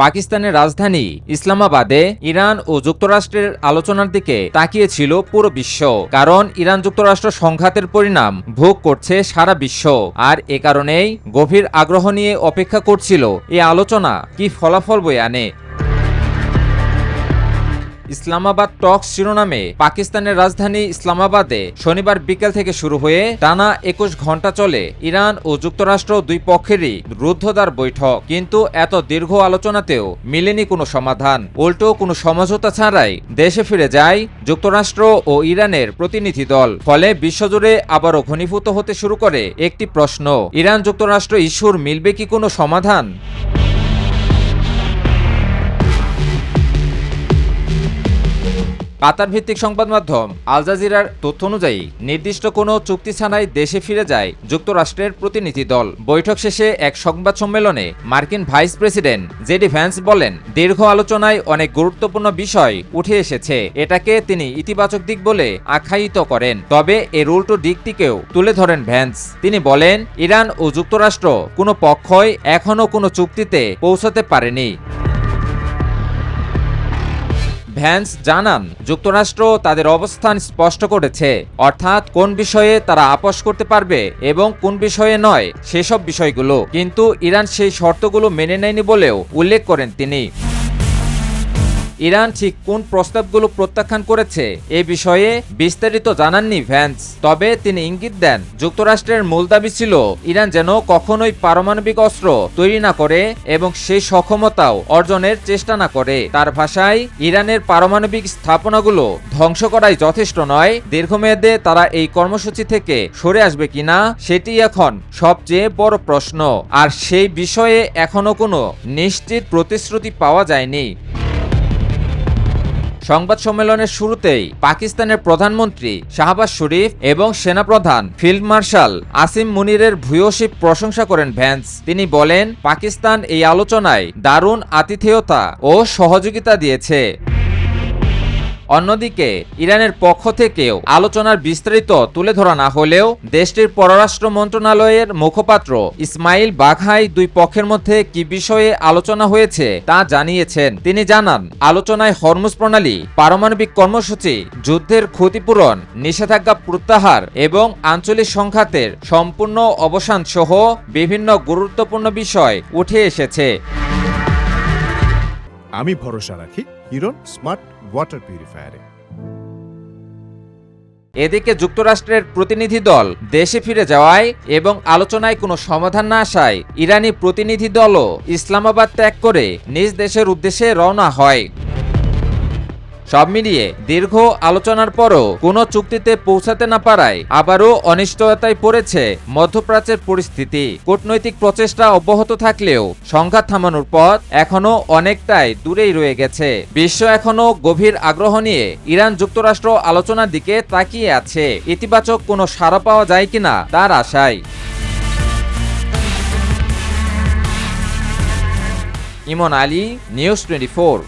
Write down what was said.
পাকিস্তানের রাজধানী ইসলামাবাদে ইরান ও যুক্তরাষ্ট্রের আলোচনার দিকে তাকিয়েছিল পুরো বিশ্ব। কারণ ইরান যুক্তরাষ্ট্র সংঘাতের পরিণাম ভোগ করছে সারা বিশ্ব। আর এ কারণেই গভীর আগ্রহ নিয়ে অপেক্ষা করছিল এই আলোচনা কি ফলাফল বয়ে আনে। ইসলামাবাদ টক্স শিরোনামে পাকিস্তানের রাজধানী ইসলামাবাদে শনিবার বিকেল থেকে শুরু হয়ে টানা ২১ ঘন্টা চলে ইরান ও যুক্তরাষ্ট্র দুই পক্ষেরই রুদ্ধদ্বার বৈঠক। কিন্তু এত দীর্ঘ আলোচনাতেও মিলেনি কোনো সমাধান। উল্টো কোনো সমঝোতা ছাড়াই দেশে ফিরে যায় যুক্তরাষ্ট্র ও ইরানের প্রতিনিধি দল। ফলে বিশ্বজুড়ে আবারও ঘনীভূত হতে শুরু করে একটি প্রশ্ন, ইরান যুক্তরাষ্ট্র ইস্যুর মিলবে কি কোনো সমাধান? কাতার ভিত্তিক সংবাদ মাধ্যম আল জাজিরার তথ্য অনুযায়ী নির্দিষ্ট কোনো চুক্তি ছাড়াই দেশে ফিরে যায় যুক্তরাষ্ট্রের প্রতিনিধি দল। বৈঠক শেষে এক সংবাদ সম্মেলনে মার্কিন ভাইস প্রেসিডেন্ট জেডি ভ্যান্স বলেন, দীর্ঘ আলোচনায় অনেক গুরুত্বপূর্ণ বিষয় উঠে এসেছে। এটাকে তিনি ইতিবাচক দিক বলে আখ্যায়িত করেন। তবে এর উল্টো দিকটিকেও তুলে ধরেন ভ্যান্স। তিনি বলেন, ইরান ও যুক্তরাষ্ট্র কোনো পক্ষই এখনও কোনো চুক্তিতে পৌঁছাতে পারেনি। ভ্যান্স জানান, যুক্তরাষ্ট্র তাদের অবস্থান স্পষ্ট করেছে, অর্থাৎ কোন বিষয়ে তারা আপোস করতে পারবে এবং কোন বিষয়ে নয় সেসব বিষয়গুলো। কিন্তু ইরান সেই শর্তগুলো মেনে নেয়নি বলেও উল্লেখ করেন তিনি। ইরান ঠিক কোন প্রস্তাবগুলো প্রত্যাখ্যান করেছে এ বিষয়ে বিস্তারিত জানাননি ভ্যান্স। তবে তিনি ইঙ্গিত দেন, যুক্তরাষ্ট্রের মূল দাবি ছিল ইরান যেন কখনোই পারমাণবিক অস্ত্র তৈরি না করে এবং সেই সক্ষমতাও অর্জনের চেষ্টা না করে। তার ভাষায়, ইরানের পারমাণবিক স্থাপনাগুলো ধ্বংস করাই যথেষ্ট নয়, দীর্ঘমেয়াদে তারা এই কর্মসূচি থেকে সরে আসবে কিনা সেটি এখন সবচেয়ে বড় প্রশ্ন। আর সেই বিষয়ে এখনো কোনো নিশ্চিত প্রতিশ্রুতি পাওয়া যায়নি। সংবাদ সম্মেলনের শুরুতেই পাকিস্তানের প্রধানমন্ত্রী শাহবাজ শরীফ এবং সেনাপ্রধান ফিল্ড মার্শাল আসিম মুনিরের ভূয়সী প্রশংসা করেন ভ্যান্স। তিনি বলেন, পাকিস্তান এই আলোচনায় দারুণ আতিথেয়তা ও সহযোগিতা দিয়েছে। অন্যদিকে ইরানের পক্ষ থেকেও আলোচনার বিস্তারিত তুলে ধরা না হলেও দেশটির পররাষ্ট্র মন্ত্রণালয়ের মুখপাত্র ইসমাইল বাঘাই দুই পক্ষের মধ্যে কি বিষয়ে আলোচনা হয়েছে তা জানিয়েছেন। তিনি জানান, আলোচনায় হরমুজ প্রণালী, পারমাণবিক কর্মসূচি, যুদ্ধের ক্ষতিপূরণ, নিষেধাজ্ঞা প্রত্যাহার এবং আঞ্চলিক সংঘাতের সম্পূর্ণ অবসান সহ বিভিন্ন গুরুত্বপূর্ণ বিষয় উঠে এসেছে। আমি ভরসা রাখি হিরন স্মার্ট ওয়াটার পিউরিফায়ারে। এদিকে যুক্তরাষ্ট্রের প্রতিনিধি দল দেশে ফিরে যাওয়ায় এবং আলোচনায় কোনো সমাধান না আসায় ইরানি প্রতিনিধি দলও ইসলামাবাদ ত্যাগ করে নিজ দেশের উদ্দেশ্যে রওনা হয়। সব মিলিয়ে দীর্ঘ আলোচনার পরও কোনো চুক্তিতে পৌঁছাতে না পারায় আবারও অনিশ্চয়তায় পড়েছে মধ্যপ্রাচ্যের পরিস্থিতি। কূটনৈতিক প্রচেষ্টা অব্যাহত থাকলেও সংঘাত থামানোর পথ এখনো অনেকটাই দূরেই রয়ে গেছে। বিশ্ব এখনো গভীর আগ্রহ নিয়ে ইরান যুক্তরাষ্ট্র আলোচনার দিকে তাকিয়ে আছে, ইতিবাচক কোনো সাড়া পাওয়া যায় কিনা তার আশায়। ইমন আলী, নিউজ 24।